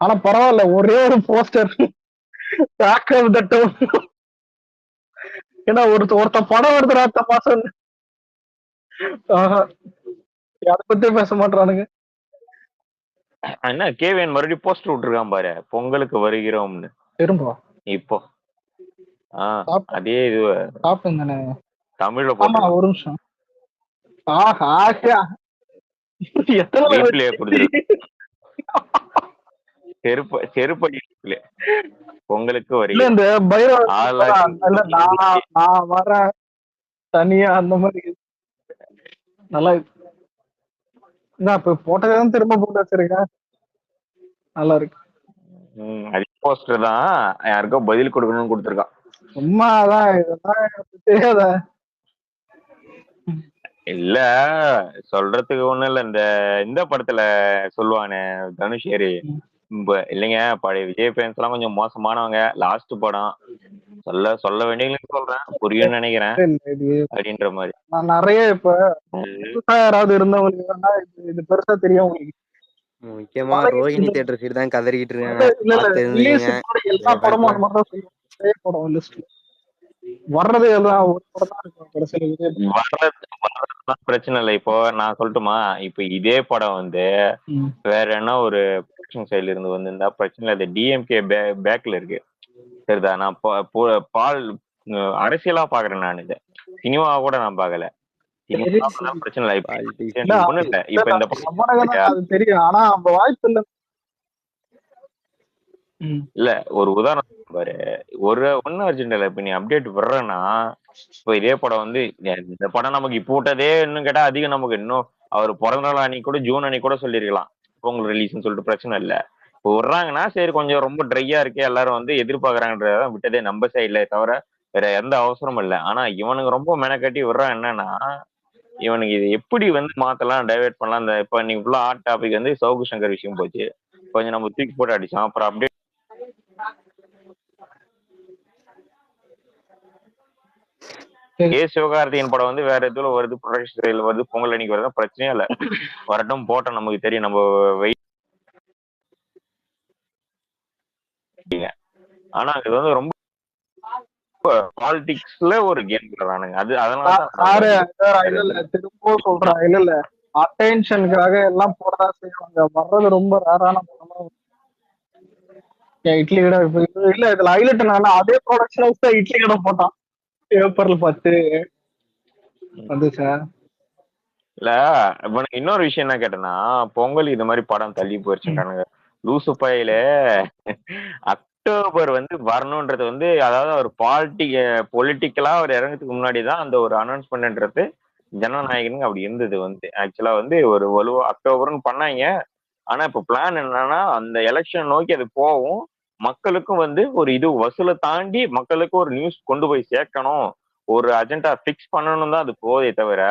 ஆனா பரவாயில்ல, ஒரே ஒரு போஸ்டர் தாக்கம் தட்டும். ஏன்னா ஒருத்த படம் எடுத்துறா அடுத்த மாசம். ஆஹா, அதை பத்தி பேச மாட்டானுங்க. என்ன கேவிஎன் மறுபடியும் போஸ்டர் விட்டுருக்கான் பாரு, பொங்கலுக்கு வருகிறோம்னு. திரும்ப இப்போ அதே இது சாப்பிட்டேன் தானே. தமிழ்ல ஆமா, போட்டுருக்கான். ஒரு நிமிஷம். ஆஹா, எத்தனை தடவை ரீப்ளே கொடுத்துருக்கு. செருப்படி பொங்கலுக்கு இல்ல வருகிறோம். இந்த பைரவ இல்ல, 6,00,000 நான் வரேன் தனியா அந்த மாதிரி நல்லா நான் இப்ப போட்டதான் திரும்ப போட்டு வச்சிருக்கேன். நல்லா இருக்கு. அது போஸ்டர் தான், யாருக்கோ பதில் கொடுக்கணும்னு கொடுத்துருக்கான். சும்மாதான், இதெல்லாம் எனக்கு தெரியாத. இல்ல சொல்றதுக்கு ஒண்ணும் இல்ல. இந்த படத்துல சொல்லுவானே தனுஷேரி, இல்லைங்க பழைய விஜய் ஃபேன்ஸ் எல்லாம் கொஞ்சம் மோசமானவங்க, லாஸ்ட் படம் சொல்ல வேண்டியவங்களுக்கு சொல்றேன், புரியும்னு நினைக்கிறேன் அப்படின்ற மாதிரி. நான் நிறைய இப்ப யாராவது இருந்தவங்களுக்கு வேணா இது பெருசா தெரியும் உங்களுக்கு. முக்கியமா ரோஹிணி தியேட்டர் சைடு தான் கதறிக்கிட்டு இருக்காங்க. எல்லா படமும் அந்த மாதிரி தான் சொல்லுவாங்க. ஒரே படம் லிஸ்ட் வர்றது எல்லாம் ஒரு படம் தான் இருக்கும் கடைசியில. வர்றதுதான் பிரச்சனை இல்லை. இப்போ நான் சொல்லட்டுமா, இப்ப இதே படம் வந்து வேற என்ன ஒரு ப்ரொடக்ஷன் சைட்ல இருந்து வந்திருந்தா பிரச்சனை இல்லை. அது டிஎம்கே பேக்ல இருக்கு, சரிதா. நான் பால் அரசியலா பாக்குறேன். நான் இதை சினிமாவா கூட நான் பாக்கல. பிரச்சனை இல்லை. ஒண்ணு இல்ல, இப்ப இந்த படம் தெரியும், ஆனா அந்த வாய்ப்பு இல்ல. இல்ல ஒரு உதாரணம் பாரு, ஒன்னும் அர்ஜென்ட் இல்ல. இப்ப நீ அப்டேட் வர்றேன்னா, இப்ப இதே படம் வந்து இந்த படம் நமக்கு இப்போ விட்டதே இன்னும் கேட்டா அதிகம். நமக்கு இன்னும் அவர் பிறந்த நாள் அன்னைக்கு கூட, ஜூன் அன்னைக்கு கூட சொல்லிருக்கலாம் பொங்கல் ரிலீஸ்ன்னு சொல்லிட்டு, பிரச்சனை இல்ல. இப்போ விடுறாங்கன்னா சரி, கொஞ்சம் ரொம்ப ட்ரையா இருக்கே எல்லாரும் வந்து எதிர்பார்க்கறாங்கன்றதான் விட்டதே நம்ம சைட்ல, தவிர வேற எந்த அவசரமும் இல்லை. ஆனா இவனுக்கு ரொம்ப மெனக்கட்டி விடுறான். என்னன்னா, இவனுக்கு இது எப்படி வந்து மாத்தலாம், டைவெர்ட் பண்ணலாம். இந்த இப்ப நீ ஃபுல்லா ஹாட் டாபிக் வந்து சவுக்கு சங்கர் விஷயம் போச்சு, கொஞ்சம் நம்ம தூக்கி போட்டு அடிச்சோம். அப்புறம் அப்டேட் சிவகார்த்திகேயன் படம் வந்து வேற எதுல வருது, ப்ரொடக்ஷன் வருது, பொங்கல் அன்னைக்கு வருது, பிரச்சனையே இல்ல, வரட்டும் போட்டோம், நமக்கு தெரியும். நம்ம வெயிட். ஆனா இது வந்து ரொம்ப பாலிடிக்ஸ்ல ஒரு கேம் விளையாடுறானுங்க. அதனால திரும்ப சொல்றேன், இல்ல அட்டென்ஷனுக்காக எல்லாம் போடதான் செய்வாங்க. வர்றது ரொம்ப ரேரான படமா. இட்லி கடை இல்ல, இதுல ஹைலைட் என்னன்னா அதே ப்ரொடக்ஷன் ஹவுஸ் தான் இட்லி கடை போட்டான் ஏப்ரல் 10 வந்துச்சா. இல்ல இவனுக்கு இன்னொரு விஷயம் என்ன கேட்டேன்னா, பொங்கல் இது மாதிரி படம் தள்ளி போயிருச்சுட்டானுங்க லூசு பையில. அக்டோபர் வந்து வரணும்ன்றது வந்து, அதாவது ஒரு பொலிட்டிக்கலா ஒரு இறங்கத்துக்கு முன்னாடிதான் அந்த ஒரு அனௌன்ஸ்மெண்ட்ன்றது ஜனநாயகனுக்கு அப்படி இருந்தது. வந்து ஆக்சுவலா வந்து ஒரு வலுவா அக்டோபர்னு பண்ணாங்க. ஆனா இப்ப பிளான் என்னன்னா, அந்த எலெக்ஷன் நோக்கி அது போகும், மக்களுக்கும் வந்து ஒரு இது வசூலை தாண்டி மக்களுக்கு ஒரு நியூஸ் கொண்டு போய் சேர்க்கணும், ஒரு அஜெண்டா பிக்ஸ் பண்ணணும் தான் அது போதே தவிர,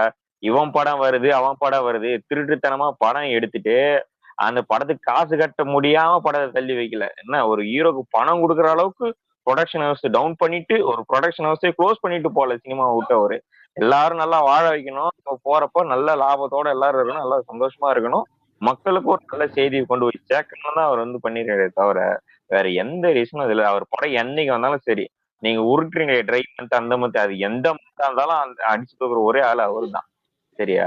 இவன் படம் வருது அவன் படம் வருது திருட்டுத்தனமா படம் எடுத்துட்டு அந்த படத்துக்கு காசு கட்ட முடியாம படத்தை தள்ளி வைக்கல. என்ன ஒரு ஹீரோக்கு பணம் கொடுக்குற அளவுக்கு ப்ரொடக்ஷன் ஹவுஸ் டவுன் பண்ணிட்டு, ஒரு ப்ரொடக்ஷன் ஹவுஸே க்ளோஸ் பண்ணிட்டு போல சினிமா விட்டவரு. எல்லாரும் நல்லா வாழ வைக்கணும், போறப்போ நல்ல லாபத்தோட எல்லாரும் இருக்கணும், நல்லா சந்தோஷமா இருக்கணும், மக்களுக்கு ஒரு நல்ல செய்தியை கொண்டு போய் சேர்க்கணும் தான் அவர் வந்து பண்ணிருக்காரு தவிர, வேற எந்த ரீசனும் இதுல. அவர் படம் என்னைக்கு வந்தாலும் சரி, நீங்க உருட்டுறீங்க ட்ரை மந்த் அந்த மந்த், அது எந்த மந்தா இருந்தாலும் அடிச்சு தூக்குற ஒரே ஆள் அவரு தான். சரியா?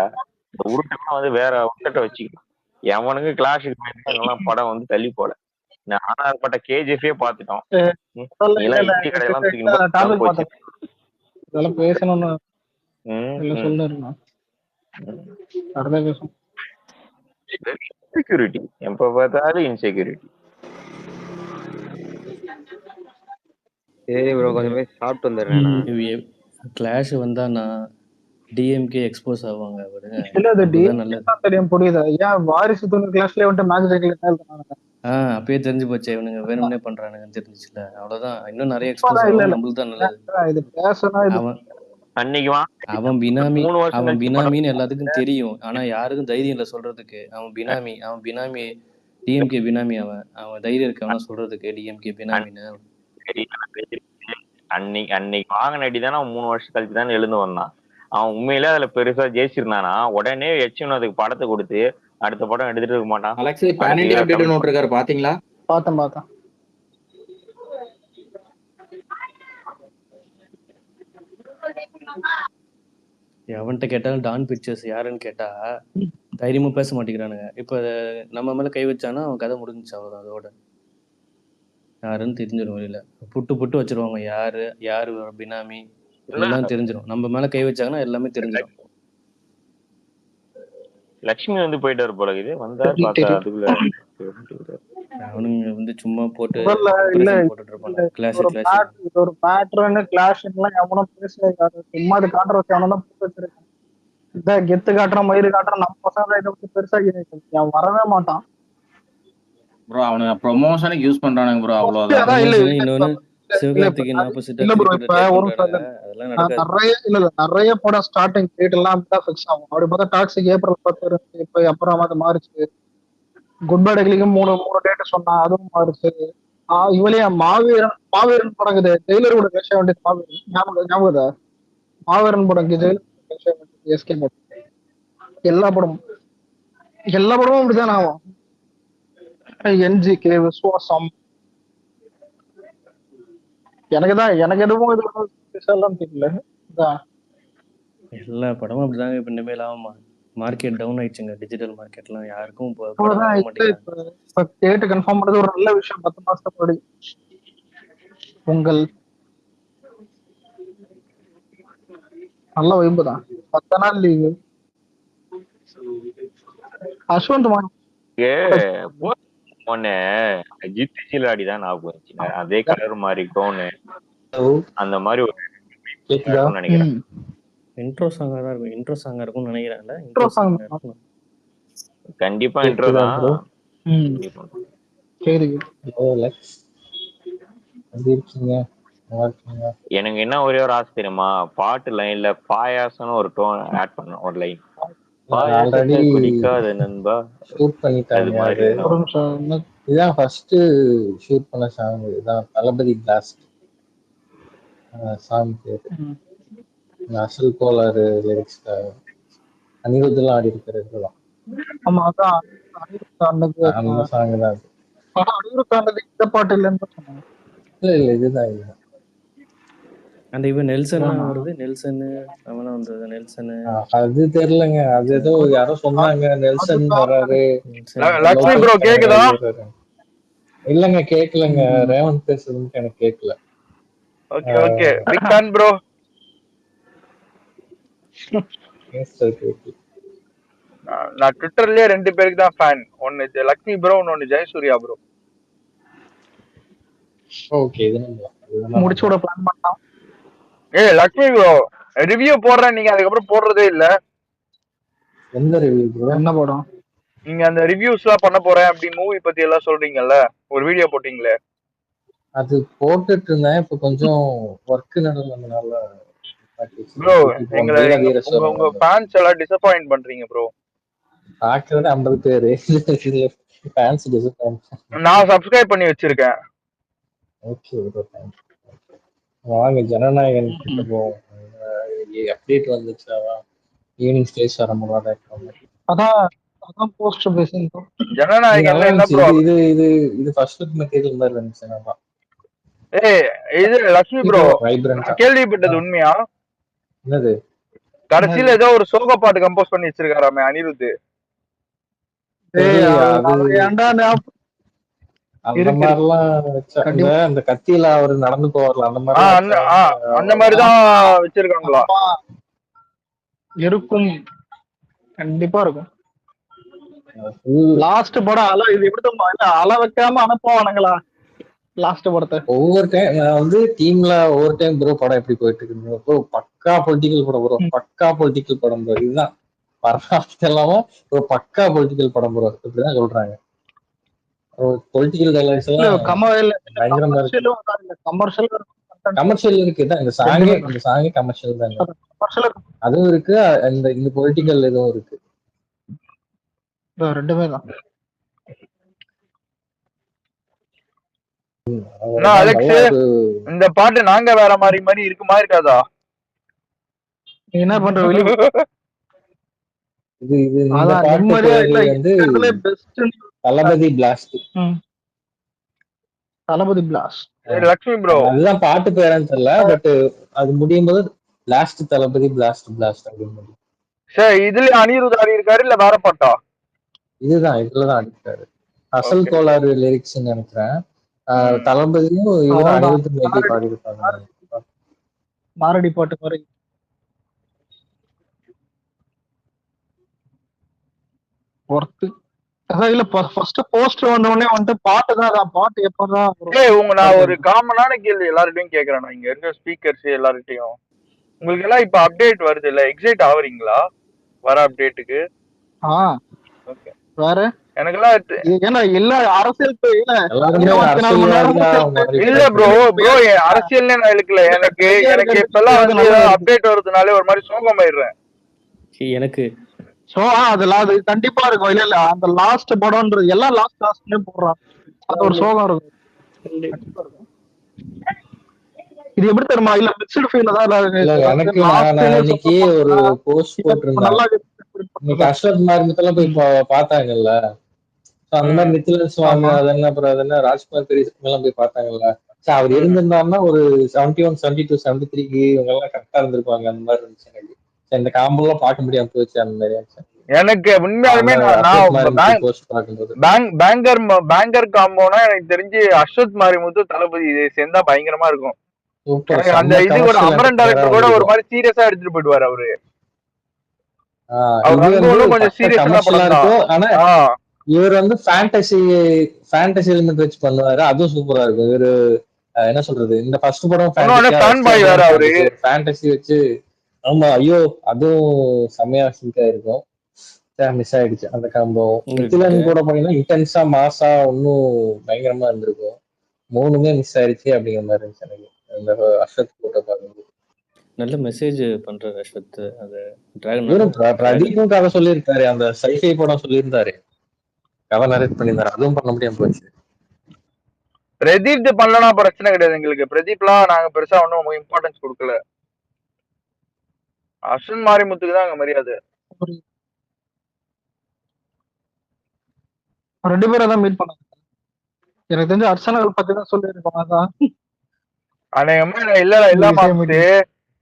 இந்த உருட்டெல்லாம் வந்து வேற உருட்டை வச்சுக்கலாம். எவனுக்கு கிளாஷுக்கு படம் வந்து தள்ளி போல. ஆனாப்பட்ட கேஜிஎஃபே பாத்துட்டோம். பேசணும்னு இன்செக்யூரிட்டி, எப்ப பார்த்தாலும் இன்செக்யூரிட்டி. சரி ப்ரோ, கொஞ்சம் போய் சாப்பிட்டு வந்துடுறேன். கிளாஷ் வந்தா நான் டிஎம்கே எக்ஸ்போஸ் ஆவாங்க. தெரியும், புரியுது. ஏன் வாரிசு துணை கிளாஸ்ல வந்து மேட்ச் ஜெயிக்கல? அப்பயே தெரிஞ்சு போச்சு, இவனுங்க வேணும்னே பண்றானுங்கன்னு தெரிஞ்சுச்சுல, அவ்வளவுதான். இன்னும் நிறைய எக்ஸ்போஸ் ஆகும், நம்மளுக்கு தான் நல்லது. அவன் பினாமின்னு எல்லாத்துக்கும் தெரியும், ஆனா யாருக்கும் தைரியம் இல்லை சொல்றதுக்கு. அவன் பினாமி டிஎம்கே பினாமி. அவன் தைரியம் இருக்கு அவனா சொல்றதுக்கு டிஎம்கே பினாமின்னு. அன்னைக்கு வாங்கின அடி தானே 3 வருஷம் கழிச்சு தானே எழுந்து வந்தான். அவன் உண்மையிலே அதுல பெருசா ஜெயிச்சிருந்தானா உடனே அதுக்கு படத்தை கொடுத்து அடுத்த படம் எடுத்துட்டு இருக்க மாட்டான். Alex pan India update note இருக்காரு பாத்தீங்களா? பார்த்தேன். எவன்கிட்ட கேட்டாலும் டான் பிக்சர்ஸ் யாருன்னு கேட்டா தைரியமா பேச மாட்டேங்கிறானுங்க. இப்ப நம்ம மேல கை வச்சானா அவன் கதை முடிஞ்சுச்சு, அவ்வளவுதான். அதோட யாருன்னு தெரிஞ்சிடும் வெளியில. புட்டு வச்சிருவாங்க, யாரு பினாமி எல்லாம் தெரிஞ்சிடும். நம்ம மேல கை வச்சாங்கன்னா எல்லாமே தெரிஞ்சிடும். லட்சுமி வந்து போயிட்டாரு போல இது வந்தாரு பார்த்தா அதுக்குள்ள அவனுங்க வந்து சும்மா போட்டு போட்டுட்டு இருப்பாங்க. ஒரு பேட்டர்ன் கிளாஷ்லாம் எவனும் பேசுறாரு. சும்மா அது கான்ட்ரோவர்சி அவனதான் போட்டு வச்சிருக்கான். இதான் கெத்து காட்டுற மயிறு காட்டுற நம்ம பசங்க இதை பத்தி பெருசா அவன் வரவே மாட்டான் ப்ரோ. அவனுங்க ப்ரொமோஷனுக்கு யூஸ் பண்றானுங்க ப்ரோ, அவ்வளவுதான். இன்னொன்னு சிவகார்த்திகேயன் ஆப்போசிட்டா நிறைய படம் ஸ்டார்டிங் டேட் எல்லாம் ஃபிக்ஸ் ஆகும். அப்படி பார்த்தா டாக்ஸிக் ஏப்ரல் 10 இப்ப அப்புறம் அது மாறிச்சு. குட் பை டெக்லிக்கு மூணு டேட் சொன்னா அதுவும் மாறிச்சு. இவளையே மாவீரன் படம் ஜெயிலர் கூட பேச வேண்டியது. ஞாபகம் மாவீரன் படம் எஸ்கே எல்லா படமும் அப்படிதான் ஆகும். NGK விசுவாசம் எனக்கு எதுவும் தெரியல. எல்லா படமும் அப்படிதாங்க. இப்ப இனிமேல் ஆகுமா? மார்க்கெட் டவுன் ஆயிடுச்சுங்க. டிஜிட்டல் மார்க்கெட்லாம் யாருக்கும் டேட் கன்ஃபார்ம் பண்ணது ஒரு நல்ல விஷயம். 10 மாசத்துக்கு முன்னாடி உங்கள் நல்ல வைப்பு தான். 10 நாள் லீவு. அஸ்வந்த் ஒன்னு ஜித்திச்சிலாடி தான் ஞாபகம் வந்துச்சுங்க. அதே கலர் மாதிரி டோனு அந்த மாதிரி ஒரு நினைக்கிறேன். இன்ட்ரோ சாங்கா தான் இருக்கும். இன்ட்ரோ சாங்கா இருக்கும்னு நினைக்கிறேன்ல. இன்ட்ரோ சாங் கண்டிப்பா இன்ட்ரோ தான். சரி எனக்கு என்ன ஒரே ஒரு ஆசை தெரியுமா, பாட்டு லைன்ல பாயாசம்னு ஒரு டோன் ஆட் பண்ண ஒரு லைன். குடிக்காத நண்பா ஷூட் பண்ணிட்டாங்க. இதான் ஃபர்ஸ்ட் ஷூட் பண்ண சாங். இதான் தளபதி பிளாஸ்ட் சாங் பேரு. அசல் கோளாறு லிரிக்ஸ் அனிருத்தெல்லாம் ஆடி இருக்கிறது தான். ஆமா அதான் அந்த சாங் தான் அது. இந்த பாட்டு இல்லைன்னு சொன்னாங்க. இல்ல இதுதான் இது. அந்த இவன் நெல்சன் வருது. நெல்சன் அவனா வந்தது. நெல்சன் அது தெரியலங்க. அது ஏதோ யாரோ சொன்னாங்க நெல்சன் வராரு. லக்ஷ்மி ப்ரோ கேக்குதா? இல்லங்க கேக்கலங்க. ரேவந்த் பேசுறது எனக்கு கேக்கல. Okay okay big fan bro. நான் ட்விட்டர்லயே 2 பேருக்கு தான் ஃபேன். ஒன்னு லக்ஷ்மி ப்ரோ, இன்னொன்னு ஜெயசூர்யா ப்ரோ. ஓகே இது முடிச்சோட பிளான் பண்ணலாம். லக்ஷ்மி ப்ரோ ரிவ்யூ போடுறேன், நீங்க அதுக்கப்புறம் போடுறதே இல்ல. எந்த ரிவ்யூ ப்ரோ? என்ன படம்? நீங்க அந்த ரிவ்யூஸ்லாம் பண்ண போறேன் அப்படி மூவி பத்தி எல்லாம் சொல்றீங்கல்ல, ஒரு வீடியோ போட்டீங்களே. அது போட்டுட்டு இருந்தேன். இப்ப கொஞ்சம் ஒர்க் நடந்ததுனால ப்ரோ உங்க ஃபேன்ஸ் எல்லாம் டிசப்பாயிண்ட் பண்றீங்க ப்ரோ. பாக்குறது 50 பேரு ஃபேன்ஸ் டிசப்பாயிண்ட். நான் சப்ஸ்கிரைப் பண்ணி வச்சிருக்கேன். Okay bro thanks. வாங்க ஜனநாயகன் கிட்ட போவோம். அப்டேட் வந்துச்சா? ஈவினிங் ஸ்டேஜ் வர முடியாத. அதான் போஸ்ட் பேசிங்க. ஜனநாயகன்ல என்ன ப்ரோ? இது ஃபர்ஸ்ட் லுக் மெட்டீரியல் மாதிரி இருந்துச்சு. நல்லா. இது லக்ஷ்மி ப்ரோ கேள்விப்பட்டது உண்மையா? என்னது? கடைசியில ஏதோ ஒரு சோக பாட்டு கம்போஸ் பண்ணி வச்சிருக்காராமே அனிருத். அந்த மாதிரிலாம் அந்த கத்தியில அவரு நடந்து போவார்ல அந்த மாதிரி அந்த மாதிரிதான் வச்சிருக்காங்களா? இருக்கும், கண்டிப்பா இருக்கும். லாஸ்ட் படம் இது எப்படி அல வைக்காம அனுப்புவானுங்களா லாஸ்ட் படத்தை? ஒவ்வொரு டைம் நான் வந்து டீம்ல ஒவ்வொரு டைம் ப்ரோ படம் எப்படி போயிட்டு இருக்கு ப்ரோ, பக்கா பொலிட்டிக்கல் படம் ப்ரோ, பக்கா பொலிட்டிக்கல் படம் ப்ரோ. இதுதான் பரவாயில்லாம ஒரு பக்கா பொலிட்டிக்கல் படம் ப்ரோ இப்படிதான் சொல்றாங்க. பொலிட்டிக்கல் டைலாக்ஸ் எல்லாம் கமர்ஷியல் இருக்குதான். இந்த சாங்கே கமர்ஷியல் தாங்க. அதுவும் இருக்கு, இந்த பொலிட்டிக்கல் இதுவும் இருக்கு. ரெண்டுமே தான். இந்த பாட்டு நாங்க வேற மாதிரி இருக்குமா இருக்காதா? என்ன பண்ற இது வந்து தளபதி பிளாஸ்ட். தளபதி பிளாஸ். லக்ஷ்மி ப்ரோ அதுதான் பாட்டு பேரான்னு தெரியல, பட் அது முடியும் போது லாஸ்ட் தளபதி பிளாஸ்ட் பிளாஸ்ட் அப்படின்னு. சரி, இதுல அனிருத் ஆடி இருக்காரு இல்ல வேற பாட்டா? இதுலதான் அடிப்பாரு. அசல் கோளாறு லிரிக்ஸ் நினைக்கிறேன். தளபதியும் இவரும் அனிருத் மேபி பாடி இருப்பாங்க. மாரடி பாட்டு மாதிரி. இல்ல ஃபர்ஸ்ட் போஸ்டர் வந்த உடனே வந்துட்டு பாட்டு தான். பாட்டு எப்பதான் நான் ஒரு காமனான கேள்வி எல்லார்கிட்டையும் கேக்குறேன். இங்க இருக்க ஸ்பீக்கர்ஸ் எல்லார்கிட்டையும், உங்களுக்கு எல்லாம் இப்ப அப்டேட் வருது இல்ல, எக்ஸைட் ஆவறீங்களா வர அப்டேட்டுக்கு? ஓகே. வேற எனக்கெல்லாம் ஏன்னா இல்ல அரசியல் இல்ல ப்ரோ அரசியல்னே நான் இழுக்கல. எனக்கு இப்பெல்லாம் வந்து அப்டேட் வருதுனாலே ஒரு மாதிரி சோகமாயிடுறேன் எனக்கு. சோ அதெல்லாம் அது கண்டிப்பா இருக்கும். இல்ல அந்த லாஸ்ட் படம்ன்றது எல்லாம் லாஸ்ட்லயே போடுறான். அது ஒரு சோகம் இருக்கும். இது எப்படி தெரியுமா? இல்ல மிக்ஸ்டு ஃபீல் தான். எனக்கு அன்னைக்கு ஒரு போஸ்ட் போட்டிருந்தேன். அஸ்வத் மாரிமுத்தெல்லாம் போய் பார்த்தாங்கல்ல, அந்த மாதிரி நித்திலன் சுவாமி அப்புறம் அதென்ன ராஜ்குமார் பெரியசாமி எல்லாம் போய் பார்த்தாங்கல்ல. அவர் இருந்திருந்தாருன்னா ஒரு 71, 72, 73க்கு இவங்க எல்லாம் கரெக்டா இருந்திருப்பாங்க. அந்த மாதிரி இருந்துச்சு எனக்கு. இந்த காம்போ எல்லாம் பார்க்க முடியாம போச்சு. அந்த மாதிரி எனக்கு உண்மையாலுமே பேங்கர் காம்போனா எனக்கு தெரிஞ்சு அஸ்வத் மாரிமுத்து தளபதி சேர்ந்தா பயங்கரமா இருக்கும். அந்த இது ஒரு அமரன் டைரக்டர் கூட ஒரு மாதிரி சீரியஸா எடுத்துட்டு போயிடுவாரு அவரு. கொஞ்சம் சீரியஸா இருக்கும். ஆனா இவர் வந்து ஃபேண்டசி எலிமெண்ட் வச்சு பண்ணுவாரு. அதுவும் சூப்பரா இருக்கும். இவரு என்ன சொல்றது, இந்த ஃபர்ஸ்ட் படம் ஃபேண்டசி வச்சு. ஆமா, ஐயோ அதுவும் செம்மையா சிங்கா இருக்கும். மிஸ் ஆயிடுச்சு அந்த காம்போ. நித்திலன் கூட பாத்தீங்கன்னா இன்டென்ஸா மாசா இன்னும் பயங்கரமா இருந்திருக்கும். மூணுமே மிஸ் ஆயிடுச்சு அப்படிங்கிற மாதிரி இருந்துச்சு எனக்கு இந்த அஸ்வத் போட்டோ பார்க்கும்போது. நல்ல மெசேஜ் பண்றாரு அஸ்வத். அது பிரதீப்பும் கதை சொல்லியிருக்காரு. அந்த சைஃபை படம் சொல்லியிருந்தாரு, கதை நரேட் பண்ணியிருந்தாரு. அதுவும் பண்ண முடியாம போச்சு. பிரதீப் பண்ணலனா பிரச்சனை கிடையாது எங்களுக்கு. பிரதீப்லாம் நாங்க பெருசா ஒன்னும் இம்பார்ட்டன்ஸ் கொடுக்கல. அஸ்வத் மாரிமுத்துக்கு தான் அங்க மரியாதை. 2 பேரும் தான் மீட் பண்ணாங்க. எனக்கு தெரிஞ்ச அர்ச்சனாவை பத்தி தான் சொல்லியிருக்கோம். அதான் இல்ல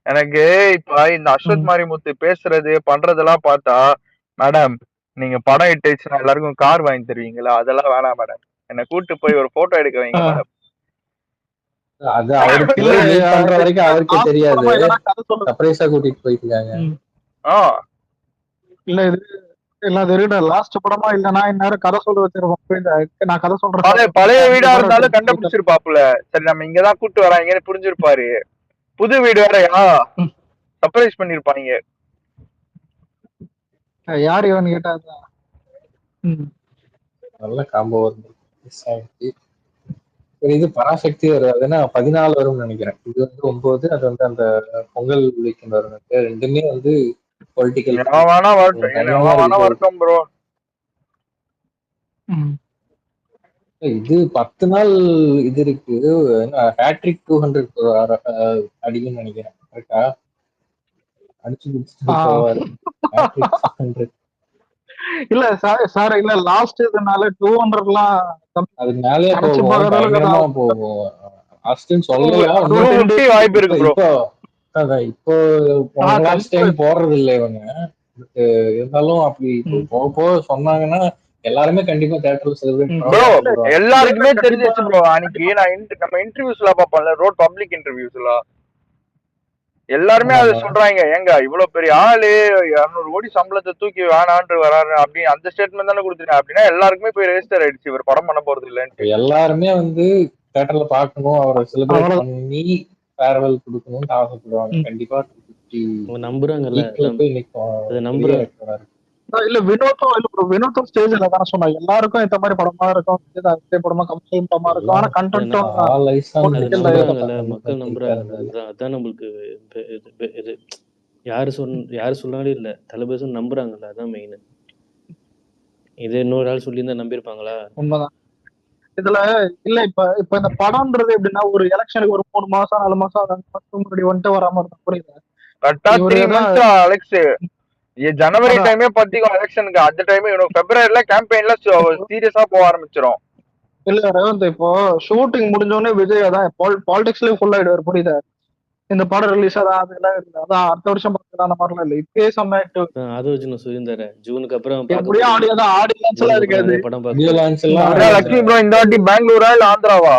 எனக்கு இப்ப இந்த அஸ்வத் மாரிமுத்து பேசுறது பண்றதெல்லாம் பார்த்தா, மேடம் நீங்க படம் இட்டுச்சுன்னா எல்லாருக்கும் கார் வாங்கி தருவீங்களா? அதெல்லாம் வேணாம் மேடம், என்ன கூட்டு போய் ஒரு போட்டோ எடுக்க வைங்க மேடம். அது அவருக்கு பண்ற வரைக்கும் அவருக்கே தெரியாது. சர்ப்ரைஸா கூட்டிட்டு போயிட்டாங்க. இல்ல இது லாஸ்ட் படமா இல்லனா இந்நேரம் கதை சொல்ல வச்சிருப்போம். நான் கதை சொல்றேன். பழைய வீடா இருந்தாலும் கண்டுபிடிச்சிருப்பாப்புல. சரி நம்ம இங்கதான் கூட்டு வராங்கன்னு புரிஞ்சிருப்பாரு. புது வீடு வேறயா சர்ப்ரைஸ் பண்ணிருப்பாங்க. யார் இவன் கேட்டா நல்ல காம்போ இது பராசக்தி வரும். அதுனா 14 வரும்னு நினைக்கிறேன். இது வந்து 9, அது வந்து அந்த பொங்கல் வீக்கெண்ட் வரும். ரெண்டுமே வந்து பொலிட்டிக்கல். இது 10 நாள் இது இருக்கு. ஹேட்ரிக் 200 அடிக்குன்னு நினைக்கிறேன். கரெக்டா அடிச்சு போவாரு. இல்ல சார் இல்ல லாஸ்ட் இதனால 200லாம் அது மேலே போகும். லாஸ்ட்னு சொல்லலாம். வாய்ப்பு இருக்கு ப்ரோ. இப்போ லாஸ்ட் டைம் போடுறது இல்லை இவங்க. இருந்தாலும் அப்படி போக சொன்னாங்கன்னா எல்லாருமே கண்டிப்பா தியேட்டர்ல செலிப்ரேட். எல்லாருக்குமே தெரிஞ்சிச்சு ப்ரோ. அன்னைக்கு நம்ம இன்டர்வியூஸ்ல பாப்போம்ல, ரோட் பப்ளிக் இன்டர்வியூஸ்ல எல்லாருமே அதை சொல்றாங்க. ஏங்க இவ்வளவு பெரிய ஆளு 200 கோடி சம்பளத்தை தூக்கி வேணான்று வராரு அப்படி அந்த ஸ்டேட்மெண்ட் தானே கொடுத்துருக்கேன். அப்படின்னா எல்லாருக்குமே போய் ரெஜிஸ்டர் ஆயிடுச்சு இவர் படம் பண்ண போறது இல்லைன்னு. எல்லாருமே வந்து தியேட்டர்ல பாக்கணும், அவரை செலிப்ரேட் பண்ணி ஃபேர்வெல் கொடுக்கணும்னு ஆசைப்படுவாங்க. கண்டிப்பா நம்புறாங்கல்ல. இல்ல வினோத்தும் ஸ்டேஜ்ல தானே சொன்னா எல்லாருக்கும் இந்த மாதிரி படமா இருக்கும், படமா கமர்ஷியல் படமா இருக்கும். ஆனா கண்டென்ட்டும் மக்கள் நம்புறாங்க. அதான் நம்மளுக்கு இது யாரு சொன்னாலும் இல்ல, தளபதி நம்புறாங்கல்ல, அதான் மெயின். இதே இன்னொரு ஆள் சொல்லியிருந்தா நம்பியிருப்பாங்களா? உண்மைதான். இதுல இல்ல இப்ப இந்த படம்ன்றது எப்படின்னா ஒரு எலெக்ஷனுக்கு ஒரு 3 மாசம் 4 மாசம் 2 மாசம் முன்னாடி வந்துட்டு வராம இருந்தா புரியுது. ஜனவரி டைமே பாத்தீங்க எலெக்ஷனுக்கு. அந்த டைம் பிப்ரவரில கேம்பெயின்ல சீரியஸா போக ஆரம்பிச்சிடும். இல்ல ரேவந்த், இப்போ ஷூட்டிங் முடிஞ்சோடனே விஜய் அதான் பாலிடிக்ஸ்லயே ஃபுல் ஆயிடுவார், புரியுதா? இந்த படம் ரிலீஸ் அதான் அதெல்லாம் இல்லை, அதான் அடுத்த வருஷம் பார்க்கலாம் அந்த மாதிரிலாம் இல்லை, இப்பயே செம்ம ஆக்டிவ். அது வச்சு சுதந்திர ஜூனுக்கு அப்புறம் எப்படியும் ஆடியோ தான், ஆடி லான்ச் எல்லாம் இருக்காது. படம் ஆடியோ லான்ச் எல்லாம் லட்சுமி ப்ரோ இந்த வாட்டி பெங்களூரா இல்ல ஆந்திராவா?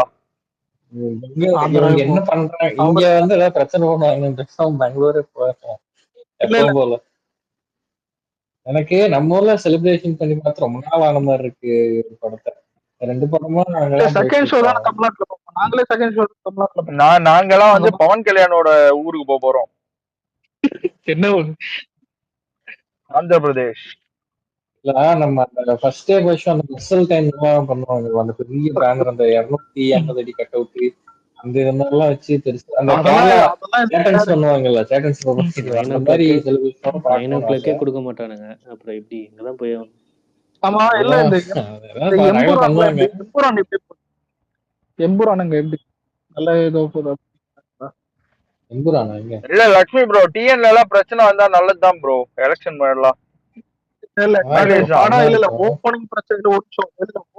இவங்க என்ன பண்றாங்க இங்க வந்து ஏதாவது பிரச்சனை பண்ணுவாங்க, பெங்களூரே போயிருக்கோம் எப்பவும் போல. எனக்கு நம்ம ஊர்ல செலிப்ரேஷன் பண்ணி பார்த்து ரொம்ப நாள் ஆன மாதிரி இருக்கு படத்தை. 2 படமும் செகண்ட் ஷோ தான் தமிழ்நாட்டுல பார்ப்போம், நாங்களே செகண்ட் ஷோ தமிழ்நாட்டுல. நாங்கெல்லாம் வந்து பவன் கல்யாணோட ஊருக்கு போறோம். என்ன ஆந்திர பிரதேஷ் இல்ல, நம்ம அந்த ஃபர்ஸ்ட் டே வருஷம் அந்த மசல் டைம் எல்லாம் பண்ணுவாங்க, அந்த பெரிய பேனர், அந்த 250 அடி கட் அவுட், அந்த இதெல்லாம் வச்சு பெருசு அந்த சேட்டன்ஸ் பண்ணுவாங்கல்ல, சேட்டன்ஸ் அந்த மாதிரி க்ளக்கே கொடுக்க மாட்டானுங்க. அப்புறம் எப்படி இங்கதான் போய் ஆமா இல்ல இந்த எம்புரானுங்க எப்படி நல்ல ஏதோ எம்புரானா இங்க இல்ல லட்சுமி ப்ரோ டிஎன்ல எல்லாம் பிரச்சனை வந்தா நல்லதுதான் ப்ரோ, எலெக்ஷன் மாதிரிலாம். ஓப்பனிங் பிரச்சனை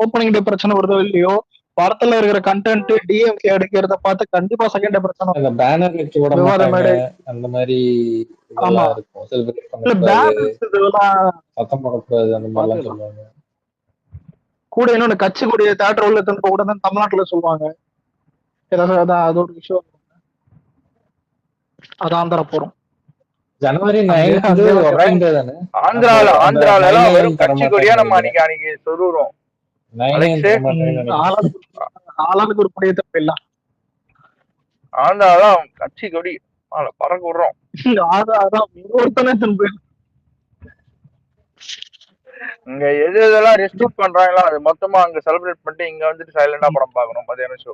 ஓப்பனிங் டே பிரச்சனை வருதோ இல்லையோ, படத்துல இருக்கிற கண்டென்ட் டிஎம்கே எடுக்கிறத பார்த்து கண்டிப்பா செகண்ட் டே பிரச்சனை. அந்த பேனர் வச்சு விட மாட்டாங்க அந்த மாதிரி இருக்கும், செலிப்ரேட் பண்ணக்கூடாது, சத்தம் போடக்கூடாது அந்த மாதிரிலாம் சொல்லுவாங்க. கூட இன்னொன்னு கட்சி கூடிய தியேட்டர் உள்ள திரும்ப கூட தான் தமிழ்நாட்டுல சொல்லுவாங்க. அதான் அது ஒரு விஷயம். அது ஆந்திரா போறோம் ஜனவரி 9 ஆந்திரால எல்லாம் வெறும் கட்சி கொடியா நம்ம அன்னைக்கு சொல்லுறோம். ஆளாளுக்கு ஒரு கொடியை தப்பிடலாம், ஆந்திராலாம் கட்சி கொடி பறக்க விடுறோம். ஒருத்தனே திரும்ப இங்க எது எதெல்லாம் ரெஸ்ட்ரிக்ட் பண்றாங்களோ அது மொத்தமா அங்க செலிப்ரேட் பண்ணிட்டு இங்க வந்துட்டு சைலண்டா படம் பாக்கணும் மதியானம் ஷோ.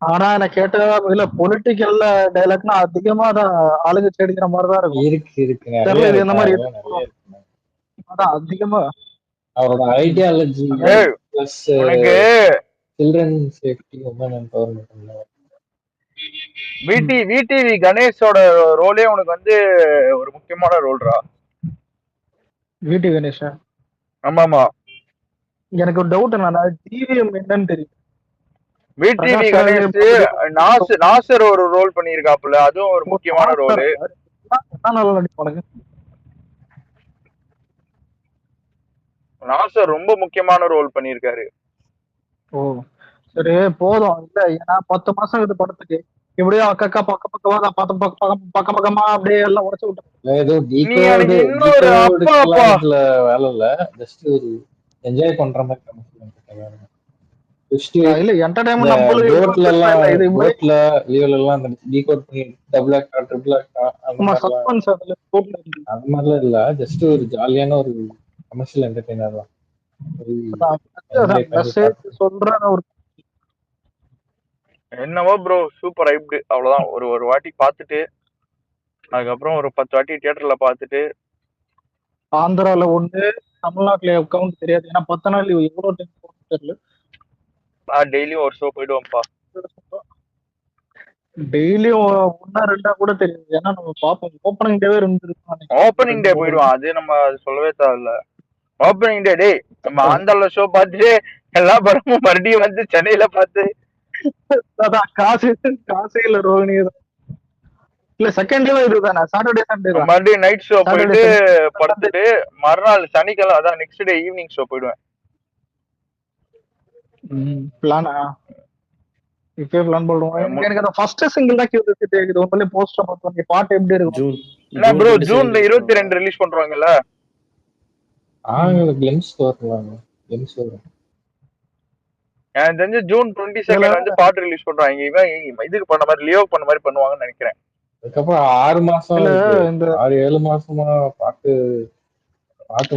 ஆனா எனக்கு கேட்ட இல்ல பொலிட்டிக்கல் டைலாக்னா அதிகமா தான் ஆளுங்க தேடிக்கிற மாதிரிதான் இருக்கு தெரியல இந்த மாதிரி அதான் அதிகமா அவரோட ideology plus children safety women empowerment. VTV கணேஷோட ரோலே உனக்கு வந்து ஒரு முக்கியமான ரோல்ரா. விடி கணேஷா? ஆமாமா, எனக்கு ஒரு டவுட் என்னன்னா டிவிஎம் என்னன்னு தெரியும். விடிவி கணேஷ் நாசர் ஒரு ரோல் பண்ணிருக்காப்புல, அதுவும் ஒரு முக்கியமான ரோல். நல்லா நடிப்பானுங்க. நாசர் ரொம்ப முக்கியமான ரோல் பண்ணிருக்காரு. ஓ சரி போதும். இல்ல ஏன்னா 10 மாசம் இது படத்துக்கு எப்படியோ அக்கா பக்கமா அப்படியே எல்லாம் உடச்சு விட்டாங்க. வேலை இல்ல, ஜஸ்ட் ஒரு என்ஜாய் பண்ற மாதிரி. இல்ல என்டர்டைன்மென்ட் அந்த மாதிரிலாம் இல்ல, ஜஸ்ட் ஒரு ஜாலியான ஒரு கமர்ஷியல் என்டர்டைனர் தான். என்னவோ ப்ரோ சூப்பர் ஹைப்டு, அவ்வளவுதான். ஒரு வாட்டி பாத்துட்டு அதுக்கப்புறம் ஒரு 10 வாட்டி தியேட்டர்ல பாத்துட்டு. ஆந்திரால ஒண்ணு, தமிழ்நாட்டுல அக்கவுண்ட் தெரியாது, ஏன்னா 10 நாள் எவ்வளவு டைம் தெரியல. டெய்லியும் ஒரு ஷோ போயிடுவோம்ப்பா, டெய்லியும் 1-2 கூட தெரியும், ஏன்னா நம்ம பாப்போம். ஓப்பனிங் டேவே இருந்துருக்கோம், ஓப்பனிங் டே போயிடுவோம், அது நம்ம சொல்லவே தேவையில்ல. ஓப்பனிங் டே டே நம்ம ஆந்திரால ஷோ பார்த்துட்டு எல்லா படமும் மறுபடியும் வந்து சென்னையில பார்த்து அதான் காசு இல்ல ரோஹிணி இல்ல செகண்ட் டே இதுதானே, சாட்டர்டே சண்டே தான். மறுபடியும் நைட் ஷோ போயிட்டு படுத்துட்டு மறுநாள் சனிக்கிழமை அதான் நெக்ஸ்ட் டே ஈவினிங் ஷோ போயிடுவேன். பிளானா இப்பவே பிளான் பண்ணுவோம். எனக்கு அந்த ஃபர்ஸ்ட் சிங்கிள் தான் கியூரியாசிட்டி இருக்குது. ஒருவேளை போஸ்டர் பார்த்தோம், பாட்டு எப்படி இருக்கும்? என்ன ப்ரோ ஜூன் 22 ரிலீஸ் பண்றாங்கல்ல? கிளிம்ஸ் வரலாம், கிளிம்ஸ் வரும். எனக்கு தெரிஞ்சு ஜூன் 22 வந்து பாட்டு ரிலீஸ் பண்றாங்க. இவன் இதுக்கு பண்ண மாதிரி லியோ பண்ண மாதிரி பண்ணுவாங்கன்னு நினைக்கிறேன். அதுக்கப்புறம் 6 மாசம் 6-7 மாசமா பாட்டு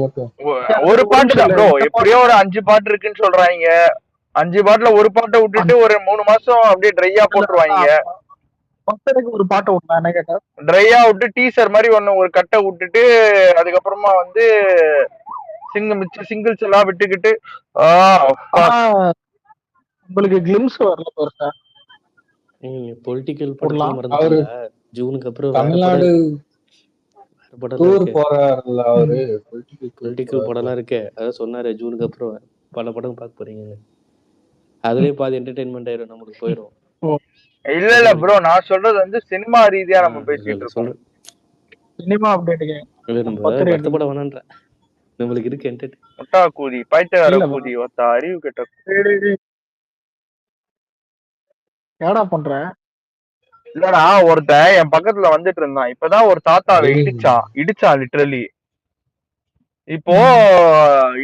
மட்டும் ஒரு பாட்டு தான் ப்ரோ. எப்படியோ ஒரு 5 பாட்டு இருக்குன்னு சொல்றாங்க. 5 பாட்டுல ஒரு பாட்டை விட்டுட்டு ஒரு 3 மாசம் அப்படியே ட்ரையா போட்டுருவாங்க. ஒரு பாட்டை விட்டா என்ன கேட்டா ட்ரையா விட்டு டீசர் மாதிரி ஒரு கட்டை விட்டுட்டு அதுக்கப்புறமா வந்து சிங்கிள்ஸ் எல்லாம் விட்டுக்கிட்டு உங்களுக்கு கிளிம்ஸ் வரல பெருசா. பொலிட்டிக்கல் படத்துல ஜூனுக்கு அப்புறம் தமிழ்நாடு டூர் போறாருல அவரு, பொலிட்டிக்கல் படம்லாம் இருக்கு. அதான் சொன்னாரு ஜூனுக்கு அப்புறம் பல படம் பார்க்க போறீங்க. அதுலயே பாதி என்டர்டைன்மெண்ட் ஆயிரும், நம்மளுக்கு போயிடும். இல்ல ப்ரோ, நான் சொல்றது வந்து சினிமா ரீதியா நம்ம பேசிட்டு இருக்கோம். சொல்றேன் சினிமா அப்டேட்டுக்கு நம்ம வருத்தப்பட வேணான்ற, நம்மளுக்கு இருக்கு என்டர்டைன். முட்டா கூதி பைத்தியக்கார கூதி ஒத்த அறிவு கெட்ட ஏடா பண்ற? இல்லடா, ஒருத்தன் என் பக்கத்துல வந்துட்டு இருந்தான். இப்பதான் ஒரு தாத்தாவை இடிச்சான் லிட்டரலி. இப்போ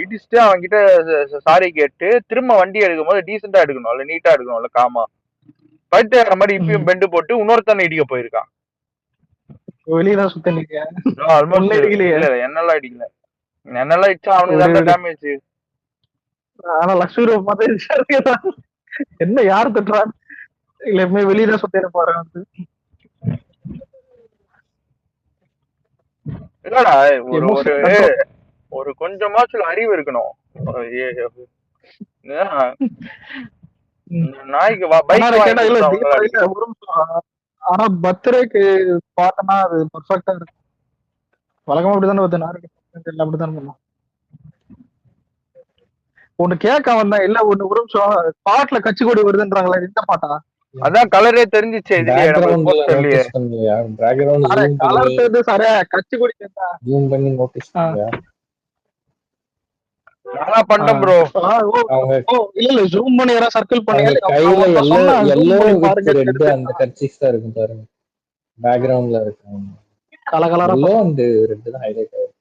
இடிச்சுட்டு அவன் கிட்ட சாரி கேட்டு திரும்ப வண்டி எடுக்கும் போது டீசெண்டா எடுக்கணும்ல, நீட்டா எடுக்கணும்ல, காமா. பைத்தியக்கார மாதிரி இப்பயும் பெண்டு போட்டு இன்னொருத்தனை இடிக்க போயிருக்கான். வெளியதான் சுத்த ஆல்மோஸ்ட் இல்ல என்னெல்லாம் இடிக்கல, என்னெல்லாம் இடிச்சா அவனுக்கு தான் டேமேஜ். ஆனா லக்ஷ்மி பார்த்து என்ன யாரு தட்டுறான்? இல்ல எப்பவுமே வெளியதான் சுத்த போறேன் வந்து. இல்லடா, ஒரு கொஞ்சமாச்சும் அறிவு இருக்கணும். நாய்க்கு ஆனா பர்த்டேக்கு பார்த்தனா அது பர்ஃபெக்டா இருக்கு. வழக்கமா அப்படிதானே வருது, நாருக்கு அப்படித்தானே பண்ணும். ஒண்ணு கேட்க வந்தா இல்ல, ஒண்ணு ஒரு நிமிஷம் பாட்டுல கட்சி கொடி வருதுன்றாங்களா, இந்த பாட்டா? அதான் கலரே தெரிஞ்சிச்சு. கலர் தெரிஞ்சு சாரே, கட்சி கொடி நல்லா பண்றேன் ப்ரோ. இல்ல ஜூம் பண்ணி யாரா சர்க்கிள் பண்ணி அந்த கட்சிஸ் தான் இருக்கும் பாருங்க, பேக்ரவுண்ட்ல இருக்கு கலகலரா அந்த ரெட் தான் ஹைலைட் ஆயிருக்கு.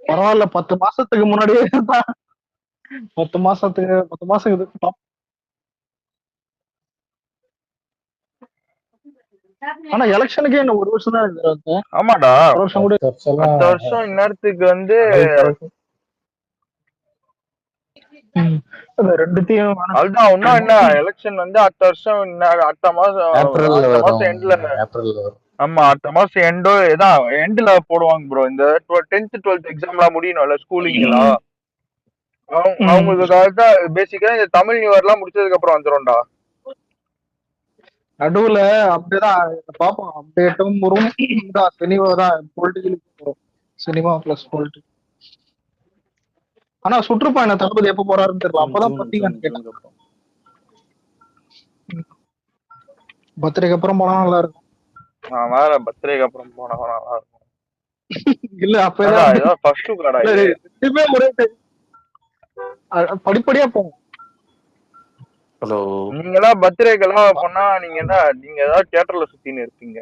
பரவாயில்ல, 10 மாசத்துக்கு முன்னாடியே 10 மாசம் இது. ஆனா எலெக்ஷனுக்கே என்ன ஒரு வருஷம் தான் இருக்கு. ஆமாடா, வருஷம் கூட 10 வருஷம் இந்நேரத்துக்கு வந்து ரெண்டுத்தையும். அதுதான் இன்னும் என்ன, எலெக்ஷன் வந்து அடுத்த வருஷம், அடுத்த மாசம் எண்ட்ல. ஆமா, அடுத்த மாசம் எண்ட்ல போடுவாங்க ப்ரோ. இந்த 10th 12th எக்ஸாம்லாம் முடியணும்ல, ஸ்கூலிங்லாம். அவங்களுக்கு தான் பேசிக்கா இந்த தமிழ் நியூ இயர்லாம் முடிச்சதுக்கு அப்புறம் வந்துரும்டா. நடுவுல அப்படிதான் பாப்போம், அப்டேட்டும் வரும். சினிமா தான் பொலிட்டிக்கல், சினிமா பிளஸ் பொலிட்டிக். ஆனா சுற்றுப்பயணம் தளபதி எப்ப போறாருன்னு தெரியல. அப்பதான் பாத்தீங்கன்னு கேட்டேன். பர்த்டேக்கு அப்புறம் போனா நல்லா இருக்கும். வேற பர்த்டேக்கு அப்புறம் போனா நல்லா இருக்கும். இல்ல அப்ப ஃபர்ஸ்ட் கடை ஒரே படிப்படியா போகும். ஹலோ, நீங்களா பர்த்டேக்கெல்லாம் போனா நீங்க ஏதாவது தியேட்டர்ல சுத்தின்னு இருப்பீங்க.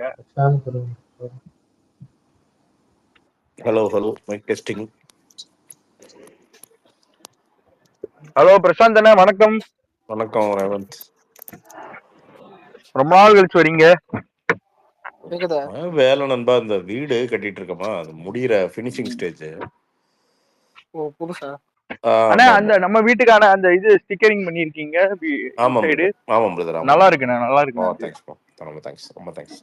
Hello hello, mic testing. Hello Prashanth அண்ணா, வணக்கம். வணக்கம் ரேவந்த், ரொம்ப நாள் கழிச்சு வரீங்க. வேலை நண்பா, இந்த வீடு கட்டிட்டு இருக்கமா, அது முடிகிற ஃபினிஷிங் ஸ்டேஜ். புதுசா அண்ணா அந்த நம்ம வீட்டுக்கான அந்த இது ஸ்டிக்கரிங் பண்ணிருக்கீங்க. ஆமாம் பிரதர், நல்லா இருக்குண்ணா, நல்லா இருக்கு. தேங்க்ஸ் ப்ரோ, ரொம்ப தேங்க்ஸ்.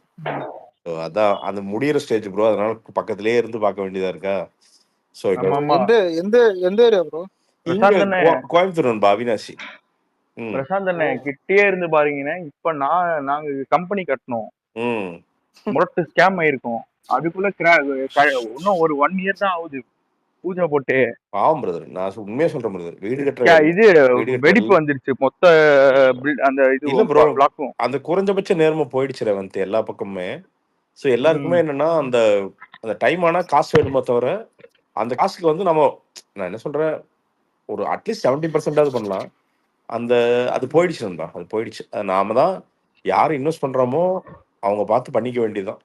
அதான் அந்த முடிகிற ஸ்டேஜ் ப்ரோ, அதனால பக்கத்திலேயே இருந்து பார்க்க வேண்டியதா இருக்கா. சோ எந்த ஏரியா ப்ரோ? கோயம்புத்தூர் நண்பா, அவினாசி. பிரசாந்த் அண்ணே கிட்டே இருந்து பாருங்கண்ணே. இப்ப நாங்க கம்பெனி கட்டணும், முரட்டு ஸ்கேம் ஆயிருக்கும். அதுக்குள்ள இன்னும் ஒரு 1 இயர் தான் ஆகுது பூஜை போட்டு. பாவம் பிரதர், நான் உண்மையா சொல்றேன் பிரதர், வீடு கட்டுற இது வெடிப்பு வந்துருச்சு மொத்த அந்த இது பிளாக்கும். அந்த குறைஞ்சபட்ச நேர்மை போயிடுச்சு ரேவந்த் எல்லா பக்கமுமே. ஸோ எல்லாருக்குமே என்னன்னா அந்த டைம் ஆனா காசு வேணுமோ தவிர, அந்த காசுக்கு வந்து நம்ம, நான் என்ன சொல்றேன், ஒரு அட்லீஸ்ட் 70% பண்ணலாம். அது போயிடுச்சு நண்பா, அது போயிடுச்சு. நாம தான் யாரு இன்வெஸ்ட் பண்றோமோ அவங்க பார்த்து பண்ணிக்க வேண்டியதுதான்.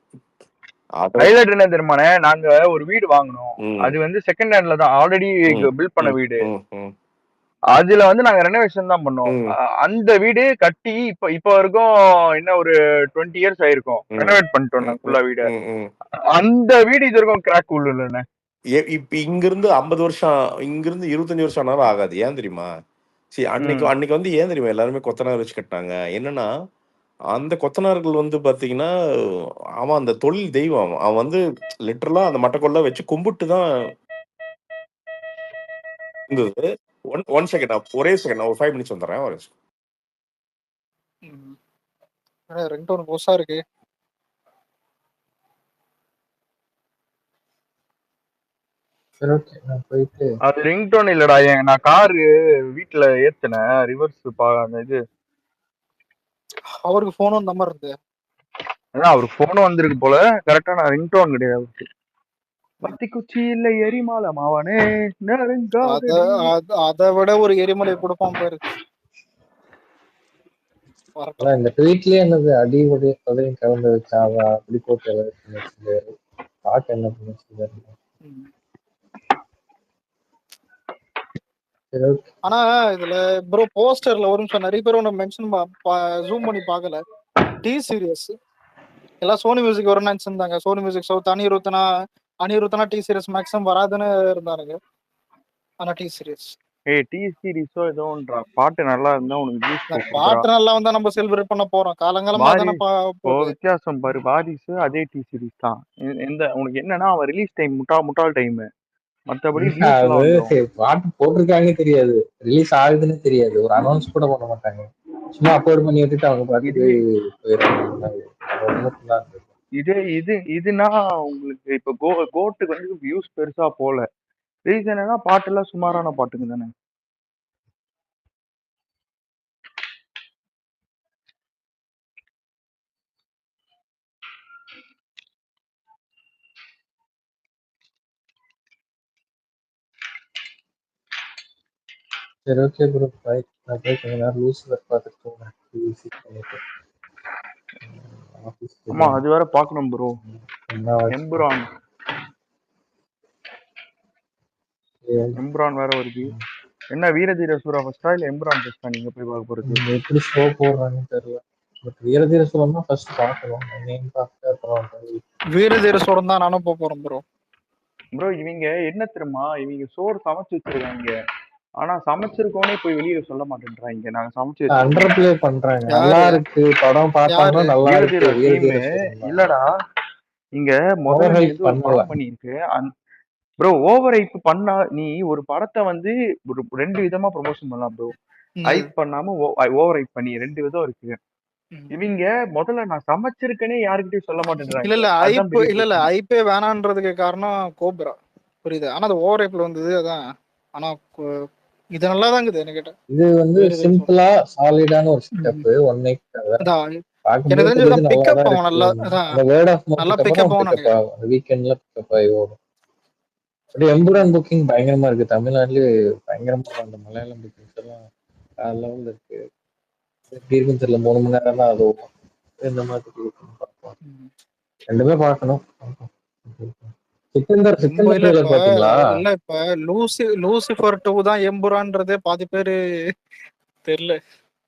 ஹைலைட் என்ன தெரியுமாண்ணே, நாங்க ஒரு வீடு வாங்கணும். அது வந்து செகண்ட் ஹேண்ட்ல தான், ஆல்ரெடி பில்ட் பண்ண வீடு. அதுல வந்து நாங்க ரெனோவேஷன் தான் பண்ணோம். அந்த வீடு கட்டி இப்ப வரைக்கும் என்ன ஒரு 20 இயர்ஸ் ஆயிருக்கும். ரெனோவேட் பண்ணிட்டோம் நாங்க ஃபுல்லா வீடு. அந்த வீடு இது வரைக்கும் கிராக் உள்ள. இப்ப இங்கிருந்து 50 வருஷம், இங்கிருந்து 25 வருஷம் ஆனாலும் ஆகாது. ஏன் தெரியுமா? சரி, அன்னைக்கு வந்து ஏன் தெரியுமா எல்லாருமே கொத்தனார் வச்சு கட்டினாங்க? என்னன்னா, அந்த கொத்தனார்கள் வந்து பாத்தீங்கன்னா, அவன் அந்த தொழில் தெய்வம். அவன் வந்து லிட்டரலா அந்த மட்டக்கொள்ள வச்சு கும்பிட்டு தான் இருந்தது. ஒன் செகண்ட், ஒரே செகண்ட், ஒரு 5 மினிட்ஸ் வந்துடுறேன். ரிங்டோன் புதுசா இருக்கு. சரி ஓகே நான் போயிட்டு அது ரிங்டோன் இல்லடா, நான் காரு வீட்டுல ஏத்துனேன் ரிவர்ஸ் அந்த இது. அவருக்கு போனும் நம்பர் இருக்கு. அதான் அவருக்கு போனும் வந்திருக்கு போல. கரெக்டா நான் ரிங்டோன் கிடையாது. பத்தி குச்சி இல்ல எரிமாலை மாவானே அதை விட ஒரு எரிமலை கொடுப்பான் பாரு. இந்த ட்வீட்லயே என்னது அடி உடைய பதவியும் கலந்து வச்சாவா அப்படி போட்டு பாட்டு என்ன பண்ணி. ஆனா இதுல ப்ரோ போஸ்டர்ல ஒரு நிமிஷம் நிறைய பேர் ஒன்று மென்ஷன் ஜூம் பண்ணி பார்க்கல. டி சீரியஸ் எல்லாம் சோனி மியூசிக் வரும்னு நினைச்சிருந்தாங்க. சோனி மியூசிக் சவுத் அனிருத்தனா டி சீரியஸ் மேக்ஸிமம் வராதுன்னு இருந்தாருங்க. ஆனா டி சீரியஸ் டி சீரிஸோ ஏதோன்றா பாட்டு நல்லா இருந்தா உனக்கு பாட்டு நல்லா வந்தா நம்ம செலிப்ரேட் பண்ண போறோம். காலங்காலமா தானே வித்தியாசம் பாரு. வாரிசு அதே டி சீரிஸ் தான். எந்த உனக்கு என்னன்னா அவன் ரிலீஸ் டைம் முட்டாள் டைம். மத்தபடி பாட்டு போட்டிருக்காங்க தெரியாது, ரிலீஸ் ஆகுதுன்னு தெரியாது, ஒரு அனௌன்ஸ் கூட பண்ண மாட்டாங்க. சும்மா அப்லோட் பண்ணி விட்டுட்டு அவங்க பாட்டுக்கு போயிடுறாங்க. இதுனா உங்களுக்கு இப்ப கோட்டுக்கு வந்து வியூஸ் பெருசா போல. ரீசன் என்ன, பாட்டு எல்லாம் சுமாரான பாட்டுங்க தானே. சரி ஓகே ப்ரோ பை. நான் போய் கொஞ்ச நேரம் லூசிஃபர் பார்த்துட்டு போனேன். ஆமா அது வேற பார்க்கணும் ப்ரோ. எம்புரான் வேற வருது. என்ன வீரதீர சூரா ஃபர்ஸ்டா இல்ல எம்புரான் ஃபர்ஸ்டா நீங்க போய் பார்க்க போறது? எப்படி ஷோ போடுறாங்கன்னு தெரியல. பட் வீரதீர சூரம் தான் ஃபர்ஸ்ட் பார்க்கணும். நேம் பார்க்க வீரதீர சூரம் தான் நானும் போறேன் ப்ரோ. ப்ரோ இவங்க என்ன தெரியுமா, இவங்க சோறு சமைச்சு வச்சிருக்காங்க. ஆனா சமைச்சிருக்கோனே போய் வெளியில சொல்ல மாட்டேன்றாங்க. நாங்க சமைச்சு அண்டர் ப்ளே பண்றாங்க. நல்லா இருக்கு படம் பார்த்தாங்கன்னா நல்லா இருக்கு. இல்லடா இங்க முதல்ல படம் பண்ணிருக்கு ப்ரோ. ஓவர் ஹைப் பண்ணா நீ ஒரு படத்தை வந்து ஒரு 2 விதமா ப்ரொமோஷன் பண்ணலாம் ப்ரோ. ஹைப் பண்ணாம ஓவர் ஹைப் பண்ணி 2 விதம் இருக்கு. இவங்க முதல்ல நான் சமைச்சிருக்கேனே யாருக்கிட்டையும் சொல்ல மாட்டேன்றாங்க. இல்ல ஹைப்பே வேணான்றதுக்கு காரணம் கோப்ரா, புரியுது. ஆனா அது ஓவர் ஹைப்ல வந்தது அதான். ஆனா இது நல்லா தான் இருக்குது என்ன கேட்டா. இது வந்து சிம்பிளா சாலிடான ஒரு செட்டப். ஒன் நைட் எனக்கு தெரிஞ்சு பிக்கப் ஆகும் நல்லா. அந்த வேர்ட் ஆஃப் மவுத் பிக்கப் ஆகும். அந்த வீக்கெண்ட்ல பிக்கப் ஆகி ஓடும். எம்புரான் புக்கிங் பயங்கரமா இருக்கு. தமிழ்நாட்டுலயே பயங்கரமா அந்த மலையாளம் புக்கிங்ஸ் எல்லாம் லெவல்ல இருக்கு. எப்படி இருக்குன்னு தெரியல. 3 மணி நேரம் தான் அது ஓடும். இந்த மாதிரி பார்ப்போம். ரெண்டுமே பார்க்கணும். சிக்கந்தர் ட்ரெய்லர் பாத்தீங்களா? இல்ல இப்ப லூசிஃபர் 2 தான் எம்புரான்றதே பாதி பேரு தெரியல.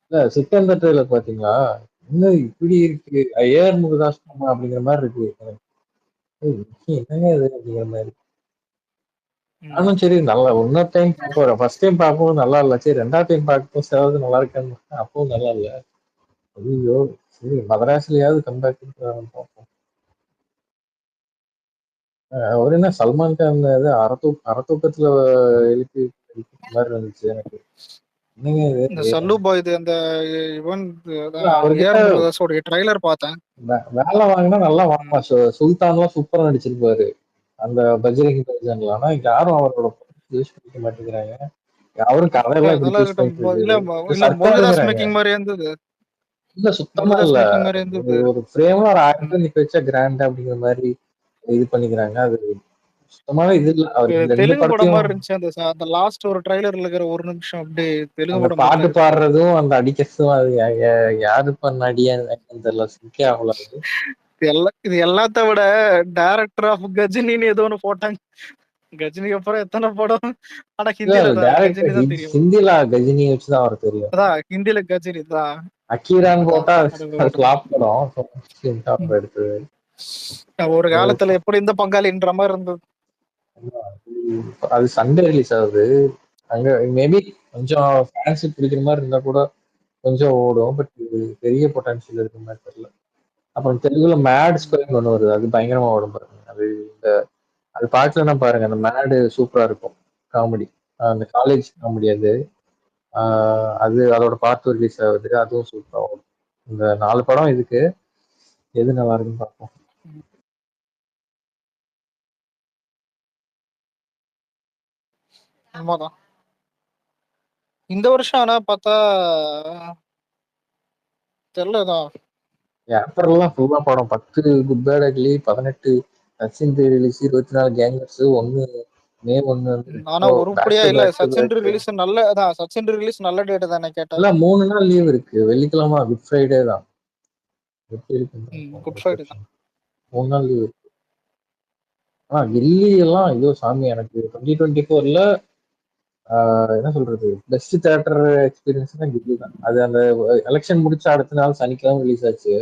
இல்ல சிக்கந்தர் ட்ரெய்லர் பாத்தீங்களா? என்ன இப்படி இருக்கு, ஏஆர் முருகதாஸ் அப்படிங்கிற மாதிரி இருக்கு. என்னங்க இது அப்படிங்கிற மாதிரி. ஆனும் சரி நல்லா இன்னொரு டைம் பார்ப்போம். ஃபர்ஸ்ட் டைம் பார்க்கவும் நல்லா இல்ல. சரி 2வது டைம் பார்க்கவும் சிலது நல்லா இருக்கான்னு அப்பவும் நல்லா இல்ல. ஐயோ சரி மதராசிலையாவது கம்பேக் பார்ப்போம். அவர் என்ன சல்மான் கான் அறத்தூக்கத்துல எழுப்பி மாதிரி இருந்துச்சு எனக்கு. இந்த சல்லு பாய் அந்த ட்ரைலர் பார்த்தேன். வேலை வாங்கினா நல்லா வாங்கலாம். சுல்தான்லாம் சூப்பரா நடிச்சிருப்பாரு அந்த பஜ்ரங்கி பஜான்ல. ஆனா யாரும் அவரோட யூஸ் பண்ணிக்க மாட்டேங்கிறாங்க. அவரும் கதையெல்லாம் இப்படி யூஸ் பண்ணிட்டு இல்ல சுத்தமா இல்ல. ஒரு ஃப்ரேம்ல ஒரு 1000 பேர் நிக்க வச்சா கிராண்ட் அப்படிங்கிற மாதிரி இது பண்ணிக்கிறாங்க. அது சுத்தமாவே இது இல்ல. அவர் தெலுங்கு படம் மாதிரி இருந்துச்சு. அந்த லாஸ்ட் ஒரு ட்ரைலர்ல இருக்கிற ஒரு நிமிஷம் அப்படியே தெலுங்கு படம் பாட்டு பாடுறதும் அந்த அடிக்கிறதும் அது யாரு பண்ண அடியான்னு தெரியல. சிக்கே ஆகல. இது எல்லாத்த விட டைரக்டர் ஆஃப் கஜினின்னு ஏதோ ஒண்ணு போட்டாங்க. கஜினிக்கு அப்புறம் எத்தனை படம். ஆனா ஹிந்தில கஜினி வச்சுதான் அவர் தெரியும். அதான் ஹிந்தில கஜினி தான். அக்கீரான்னு போட்டா ஃபிளாப் படம் எடுத்தது. ஒரு காலத்துல எப்படி இந்த பங்காளின்ற மாதிரி இருந்தது. அது சண்டே ரிலீஸ் ஆகுது. அங்க மேபி கொஞ்சம் ஃபேன்ஸி பிடிக்கிற மாதிரி இருந்தா கூட கொஞ்சம் ஓடும். பட் பெரிய பொட்டன்ஷியல் இருக்கிற மாதிரி தெரியல. அப்புறம் தெலுங்குல மேட் ஸ்கொயர்னு ஒண்ணு வருது. அது பயங்கரமா ஓடும் பாருங்க. அது பார்க்கலன்னா பாருங்க. அந்த மேடு சூப்பரா இருக்கும். காமெடி, அந்த காலேஜ் காமெடி. அது அதோட பார்ட் ரிலீஸ் ஆகுது. அதுவும் சூப்பரா ஓடும். இந்த 4 படம் இதுக்கு எது நல்லா இருக்குன்னு பார்ப்போம். உண்மைதான். இந்த வருஷம் ஆனா பார்த்தா தெரியலதான். ஏப்ரல்லாம் ஃபுல்லா படம் 10 good bad ugly, 18 Sachin release, 24 gangers, 1 May 1 ஆனா உருப்படியா இல்ல. சச்சின் ரிலீஸ் நல்ல சச்சின் ரிலீஸ் நல்ல டேட் தானே கேட்டேன். இல்ல 3 நாள் லீவ் இருக்கு. வெள்ளிக்கிழமை குட் ஃப்ரைடே தான். குட் ஃப்ரைடே தான். 3 நாள் லீவ் இருக்கு. ஆனா கில்லி எல்லாம் ஐயோ சாமி, எனக்கு 2024ல என்ன சொல்றது, பெஸ்ட் தியேட்டர் எக்ஸ்பீரியன்ஸ் தான் கில்லி தான். அது அந்த எலெக்ஷன் முடிச்ச அடுத்த நாள் சனிக்கிழமை ரிலீஸ் ஆச்சு.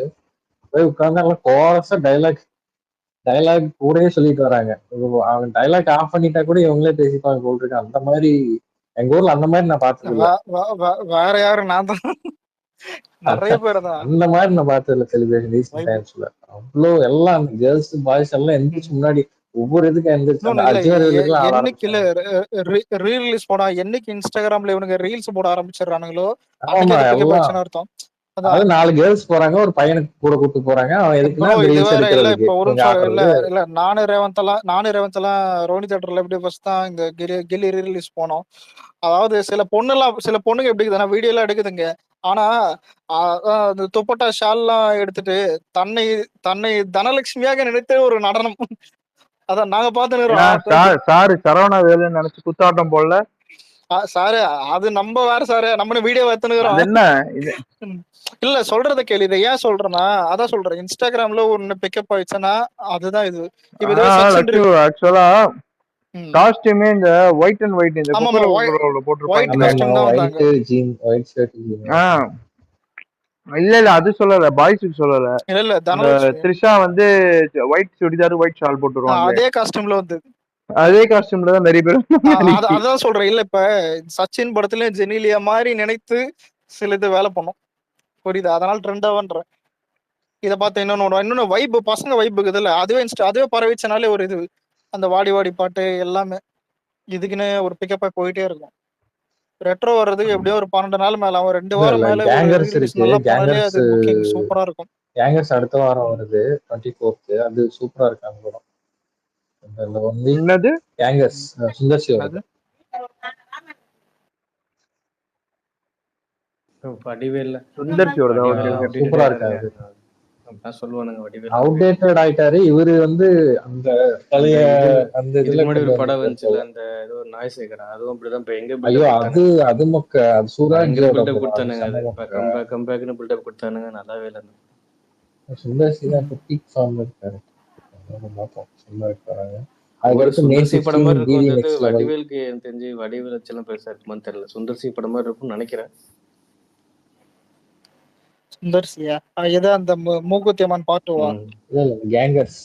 போய் உட்கார்ந்து எல்லாம் கோரஸா டைலாக் கூடயே சொல்லிட்டு வராங்க. அவங்க டைலாக் ஆஃப் பண்ணிட்டா கூட இவங்களே பேசிப்பாங்க போல் இருக்கு. அந்த மாதிரி எங்க ஊர்ல அந்த மாதிரி நான் பார்த்தது வேற யாரு, நான் தான். நிறைய பேர் தான் அந்த மாதிரி நான் பார்த்ததுல செலிப்ரேஷன் ரீசெண்ட் டைம்ஸ்ல. அவ்வளோ எல்லாம் கேர்ள்ஸ் பாய்ஸ் எல்லாம் எந்திரிச்சு முன்னாடி ஒவ்வொரு இதுக்கும் எந்திரிச்சு என்னைக்கு ரீரிலீஸ் போனா என்னைக்கு இன்ஸ்டாகிராம்ல இவனுங்க ரீல்ஸ் போட ஆரம்பிச்சிடறானுங்களோ அர்த்தம். அதாவது 4 கேர்ள்ஸ் போறாங்க, ஒரு பையனுக்கு கூட கூட்டு போறாங்க. அவன் எதுக்குன்னா ரீல்ஸ் எடுக்கிறதுக்கு. இப்ப ஒரு நிமிஷம் இல்ல நானு ரேவந்த் எல்லாம் ரோனி தியேட்டர்ல எப்படி ஃபர்ஸ்ட் தான் இந்த கில்லி ரீரிலீஸ் போனோம். அதாவது சில பொண்ணுங்க எப்படி இருக்குதுன்னா வீடியோ எல்லாம் எடுக்குதுங்க. ஆனா அந்த துப்பட்டா ஷால் எல்லாம் எடுத்துட்டு தன்னை தனலட்சுமியாக நினைத்து ஒரு நடனம். அதான் நாங்க பாத்துக்கிறோம். சாரு சரவணா வேலுன்னு நினைச்சு குத்தாட்டம் போடல சாரு. அது நம்ம வேற சாரு, நம்ம வீடியோ எடுத்துக்கிறோம். என்ன இல்ல சொல்றத கேளு. இதை ஏன் சொல்றேன்னா அதான் சொல்றேன், இன்ஸ்டாகிராம்ல ஒண்ணு பிக்கப் ஆயிடுச்சுன்னா அதுதான் இது. ஆக்சுவலா காஸ்டியூமே இந்த ஒயிட் அண்ட் ஒயிட் இந்த போட்டிருப்பாங்க. இல்ல அது சொல்லல, பாய்ஸுக்கு சொல்லல. இல்ல த்ரிஷா வந்து ஒயிட் சுடிதார் ஒயிட் ஷால் போட்டுருவாங்க. அதே காஸ்டியூம்ல வந்து அதே காஸ்டியூம்ல தான் நிறைய பேர். அதான் சொல்றேன். இல்ல இப்ப சச்சின் படத்துல ஜெனிலியா மாதிரி நினைத்து சில இது வேலை பண்ணும், புரியுது? அதனால ட்ரெண்ட் ஆவன்றேன். இதை பார்த்து இன்னொன்னு வைப், பசங்க வைப் இருக்குது இல்ல, அதுவே பரவிச்சனாலே ஒரு இது, அந்த வாடி வாடி பாட்டு எல்லாமே இதுக்குன்னு ஒரு பிக்கப்பா போயிட்டே இருக்கும். ரெட்ரோ வர்றதுக்கு எப்படியோ ஒரு 12 நாள் மேல ஆகும். 2 வாரம் மேல சூப்பரா இருக்கும். கேங்கர்ஸ் அடுத்த வாரம் வருது 24th. அது சூப்பரா இருக்கு. அந்த படம் என்னது கேங்கர்ஸ் சுந்தர்சி வருது. வடிவேல்ல சுந்தர்சியோட சூப்பரா இருக்காது. சொல்லுவானுங்க வடிவேல் அவுடேட்டட் ஆயிட்டாரு இவரு. வந்து அந்த பழைய அந்த இதுல ஒரு படம் வந்துச்சுல, அந்த ஏதோ ஒரு நாய் சேகரா, அதுவும் அப்படிதான். இப்ப எங்க ஐயோ அது மொக்க, அது சூராஜ் பில்டப் கொடுத்தானுங்க. கம்பேக்னு பில்டப் கொடுத்தானுங்க. நல்லாவே இல்லை. சுந்தர்சி தான் இப்ப பீக் ஃபார்ம்ல இருக்காரு. சுந்தர்சி படம் மாதிரி இருக்கும். வடிவேலுக்கு எனக்கு தெரிஞ்சு வடிவேல் வச்செல்லாம் பெருசா இருக்குமான்னு தெரியல. சுந்தர்சி படம் மாதிரி இருக்கும்னு நினைக்கிறேன். சுந்தர்சியா? ஏதோ அந்த மூக்குத்தி அம்மன் பாட்டுவா? கேங்கர்ஸ்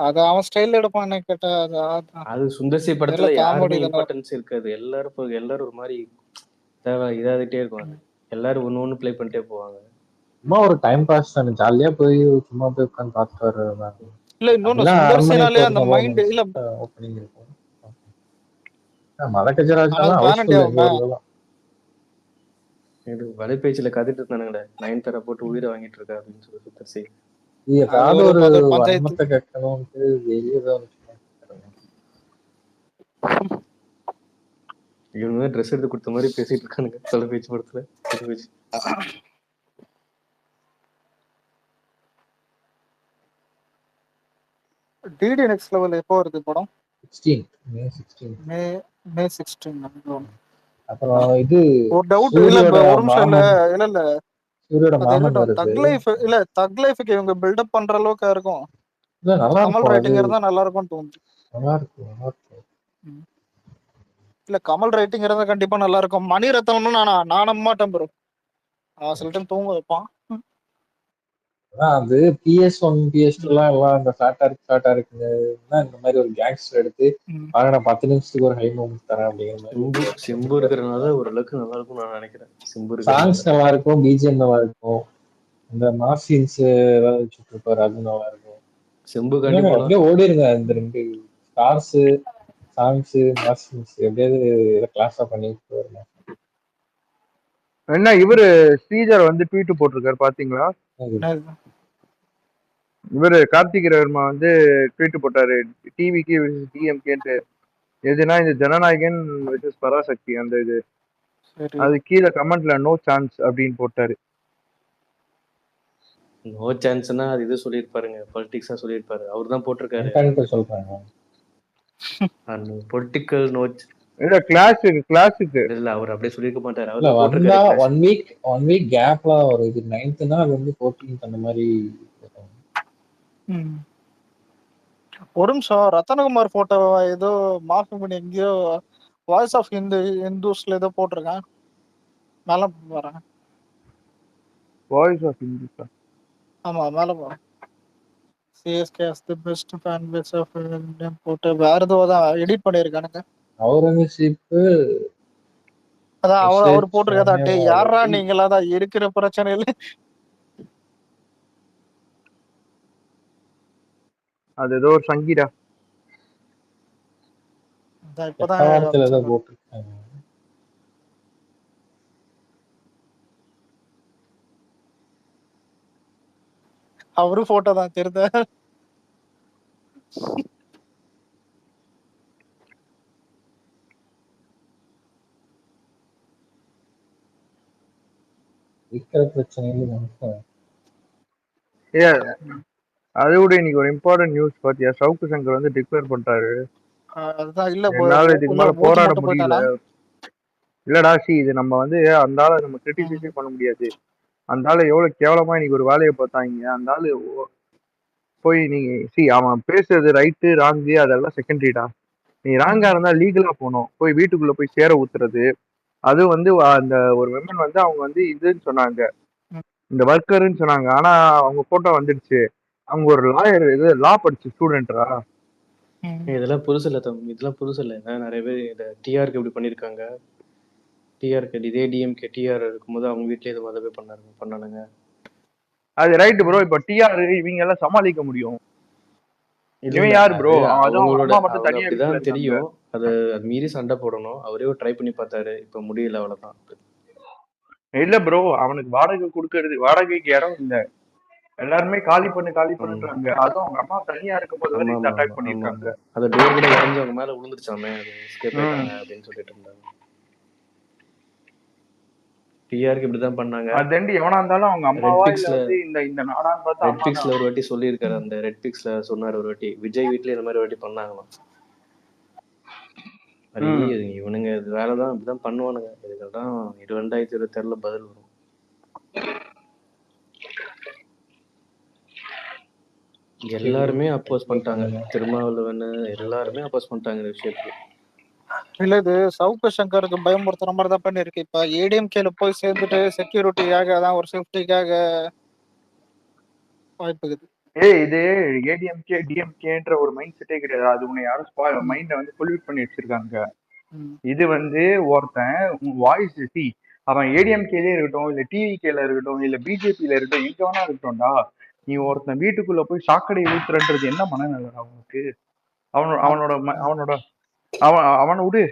அது அவன் ஸ்டைல்ல எடுப்பான் கேட்டா. அது சுந்தர்சி படத்துல யாருமே இம்பார்ட்டன்ஸ் இருக்காது. எல்லாரும் ஒரு மாதிரி இதாகிட்டே இருக்கும். எல்லாரும் ஒண்ணு பிளே பண்ணிட்டே போவாங்க. சும்மா ஒரு டைம் பாஸ் தானே, ஜாலியா போய் சும்மா போய் உட்காந்து பார்த்துட்டு வர்றது. இல்ல இன்னொன்னு சுந்தர்சினாலே அந்த மைண்ட் இல்ல ஓபனிங் இருக்கும். மதகஜராஜ் வலைபேச்சில கத்திட்டு இருந்தானுங்களே, 9 தர போட்டு உயிரை வாங்கிட்டு இருக்கா அப்படின்னு சொல்லி சுந்தர்சி. இவங்க ட்ரெஸ் எடுத்து கொடுத்த மாதிரி பேசிட்டு இருக்கானுங்க தொலைபேச்சு படத்துல. டிடி நெக்ஸ்ட் லெவல் எப்போ வருது படம்? 16 மே 16. அப்புறம் இது ஒரு டவுட் இல்ல, ஒரு நிமிஷம் இல்ல சூரியோட மாமன் வருது. தக் லைஃப்க்கு இவங்க பில்ட் அப் பண்ற அளவுக்கு இருக்கும். இல்ல நல்லா கமல் ரைட்டிங் இருந்தா நல்லா இருக்கும்னு தோணுது. நல்லா இருக்கும். இல்ல கமல் ரைட்டிங் இருந்தா கண்டிப்பா நல்லா இருக்கும். மணிரத்னம்னு நான் நம்ப மாட்டேன் ப்ரோ. சில டைம் தூங்க வைப்பான். அது PS1 PS2 எல்லாம் அந்த ஃபிளாட்டா இருக்குங்க. இந்த மாதிரி ஒரு கேங்ஸ்டர் எடுத்து நான் 10 நிமிஷத்துக்கு ஒரு ஹை மூமெண்ட் தரேன் அப்படிங்கிற மாதிரி. சிம்பு இருக்கிறனால ஓரளவுக்கு நல்லா இருக்கும் நான் நினைக்கிறேன். சிம்பு சாங்ஸ் நல்லா இருக்கும், பிஜிஎம் நல்லா இருக்கும், இந்த மாசின்ஸ் ஏதாவது வச்சுட்டு இருப்பாரு, அது நல்லா இருக்கும். சிம்பு கண்டிப்பா ஓடிருங்க. இந்த 2 ஸ்டார்ஸ் சாங்ஸ் மாசின்ஸ் எப்படியாவது கிளாஸா பண்ணிட்டு வரணும். என்ன இவரு ஸ்ரீதர் வந்து ட்வீட் போட்டிருக்காரு பாத்தீங்களா? இவரு கார்த்திக் வர்மா வந்து ட்வீட் போட்டாரு, டிவிக்கு டிஎம்கேன்ட்டு. எதுனா இந்த ஜனநாயகன் வெர்சஸ் பராசக்தி அந்த இது. அது கீழே கமெண்ட்ல நோ சான்ஸ் அப்படின்னு போட்டாரு. நோ சான்ஸ்னா அது இது சொல்லியிருப்பாருங்க, பொலிட்டிக்ஸா சொல்லியிருப்பாரு. அவர் தான் போட்டிருக்காரு சொல்றாங்க. பொலிட்டிக்கல் நோ இல்ல கிளாஸுக்கு இல்ல அவர் அப்படியே சொல்லிருக்க மாட்டாரு. இல்ல அவர் வந்தா போட்டிருக்காரு ஒன் வீக் கேப்ல ஒரு இது 9th அது வந்து 14th அந்த மாதிரி. ஒரு நிமிஷம், ரத்தனகுமார் போட்டோ ஏதோ மாஃபி பண்ணி எங்கேயோ வாய்ஸ் ஆஃப் இந்துஸ்ல ஏதோ போட்டிருக்கேன். மேல வரேன். வாய்ஸ் ஆஃப் இந்துஸ் ஆமா மேல போறேன். CSK as the best fan base of India போட்டு வேற ஏதோ தான் எடிட் பண்ணிருக்கானுங்க. அவுரங்கசீப் அதான் அவர் போட்டிருக்காதா, டேய் யாரா நீங்களா தான் இருக்கிற பிரச்சனை இல்லை. அது ஏதோ ஒரு சங்கீடா இப்பதான் போட்டிருக்காங்க. அவரு போட்டோ தான் தெரியுது. இருக்கிற பிரச்சனையில அதை விட இன்னைக்கு ஒரு இம்பார்ட்டன்ட் நியூஸ் பாத்தியா? சவுக்கு சங்கர் வந்து டிக்ளேர் பண்ணிட்டாரு, அதுதான் இல்ல என்னால இதுக்கு மேல போராட முடியல. இல்லடா இது நம்ம வந்து அந்த ஆளை நம்ம கிரிட்டிசைஸே பண்ண முடியாது. அந்த ஆளு எவ்வளவு கேவலமா இன்னைக்கு ஒரு வேலையை பார்த்தாங்க. அந்த ஆளு போய் நீங்க அவன் பேசுறது ரைட்டு ராங்கு அதெல்லாம் செகண்டரிடா. நீ ராங்கா இருந்தா லீகலா போகணும், போய் வீட்டுக்குள்ள போய் சேர ஊத்துறது. அது வந்து அந்த ஒரு விமன் வந்து அவங்க வந்து இதுன்னு சொன்னாங்க, இந்த ஒர்க்கர்ன்னு சொன்னாங்க. ஆனா அவங்க போட்டோ வந்துடுச்சு, அவங்க ஒரு லாயர், இது லா படிச்ச ஸ்டூடெண்ட்ரா. இதெல்லாம் புதுசு இல்ல தம்பி, இதெல்லாம் புதுசு இல்ல. நிறைய பேர் இந்த டிஆருக்கு இப்படி பண்ணிருக்காங்க. டிஆருக்கு இதே டிஎம்கே டிஆர் இருக்கும்போது அவங்க வீட்லயே இது மாதிரி பண்ணானுங்க. அது ரைட் ப்ரோ. இப்ப டிஆர் இவங்க எல்லாம் சமாளிக்க முடியும். இவன் யார் ப்ரோ? அப்படிதான் தெரியும். அது மீறி சண்டை போடணும். அவரே ட்ரை பண்ணி பார்த்தாரு, இப்ப முடியல, அவ்வளவுதான். இல்ல ப்ரோ, அவனுக்கு வாடகை கொடுக்கறது, வாடகைக்கு இடம் இல்ல, எல்லாருமே காலி பண்ணுறாங்க. அதுவும் அவங்க அம்மா தனியா இருக்கும் போது அட்டாக் பண்ணிருக்காங்க. அது டோர் கூட உடைஞ்சு அவங்க மேல விழுந்துருச்சாமே, எஸ்கேப் ஆயிட்டாங்க அப்படின்னு சொல்லிட்டு இருந்தாங்க. டிஆருக்கு இப்படிதான் பண்ணாங்க. அதண்டி எவனா இருந்தாலும் அவங்க அம்மாவா இல்ல வந்து இந்த நாடான்னு பார்த்தா ரெட் பிக்ஸ்ல ஒரு வாட்டி சொல்லியிருக்காரு. அந்த ரெட் பிக்ஸ்ல சொன்னாரு ஒரு வாட்டி, விஜய் வீட்ல இந்த மாதிரி ஒரு வாட்டி பண்ணாங்களாம். இவனுங்க வேலைதான் இப்படிதான் பண்ணுவானுங்க. இதுக்கெல்லாம் 2026 பதில் வரும். எல்லாருமே அப்போஸ் பண்ணிட்டாங்க, திருமாவளவன் எல்லாருமே அப்போஸ் பண்ணிட்டாங்க இந்த விஷயத்துக்கு. இல்ல இது சவுக்கு சங்கருக்கு பயமுறுத்துற மாதிரி தான் பண்ணிருக்கு. இப்ப ஏடிஎம்கேல போய் சேர்ந்துட்டு செக்யூரிட்டிக்காக தான், ஒரு சேஃப்டிக்காக வாய்ப்பு இருக்குது. இது ஏடிஎம்கே டிஎம்கேன்ற ஒரு மைண்ட் செட்டே கிடையாது. அது உன்னை யாரும் மைண்டை வந்து பொல்யூட் பண்ணி வச்சிருக்காங்க. இது வந்து ஒருத்தன் வாய்ஸ் அவன் ஏடிஎம்கேலே இருக்கட்டும், இல்ல டிவிகேல இருக்கட்டும், இல்ல பிஜேபியில இருக்கட்டும், எங்க வேணா இருக்கட்டும்டா, நீ ஒருத்தன் வீட்டுக்குள்ள போய் சாக்கடை ஊத்துறன்றது என்ன மனநிலை அவனுக்கு? அவனை விடு,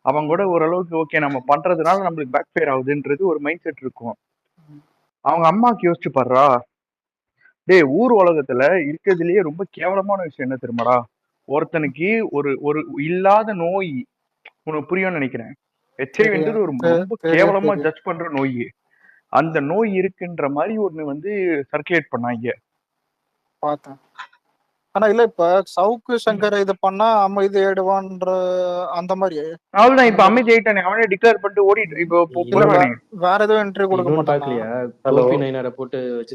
அவன் கூட ஓரளவுக்கு ஓகே நம்ம பண்றதுனால நம்மளுக்கு பேக் ஃபயர் ஆகுதுன்றது ஒரு மைண்ட் செட் இருக்கும். அவங்க அம்மாக்கு யோசிச்சு பாடுறா, டேய் ஊர் உலகத்துல இருக்கிறதுலயே ரொம்ப கேவலமான விஷயம் என்ன தெரியுமாடா? ஒருத்தனுக்கு ஒரு இல்லாத நோய், உனக்கு புரியும்னு நினைக்கிறேன். ஹெச்ஐவின்றது ஒரு ரொம்ப கேவலமா ஜட்ஜ் பண்ற நோய். அந்த நோய் இருக்குன்ற மாதிரி ஒண்ணு வந்து சர்க்குலேட் பண்ணாங்க. பார்த்தேன். ஆனா இல்ல இப்ப சவுக்கு சங்கர் இது பண்ணா அமைதி ஆயிடுவான்ற அந்த மாதிரி. அவ்வளவுதான், இப்ப அமைதி ஆயிட்டானே, அவனே டிக்ளேர் பண்ணிட்டு ஓடிட்டு. இப்போ வேற எதுவும் இன்டர்வியூ கொடுக்க மாட்டாங்க. கோபி நயினாரை போட்டு வச்சு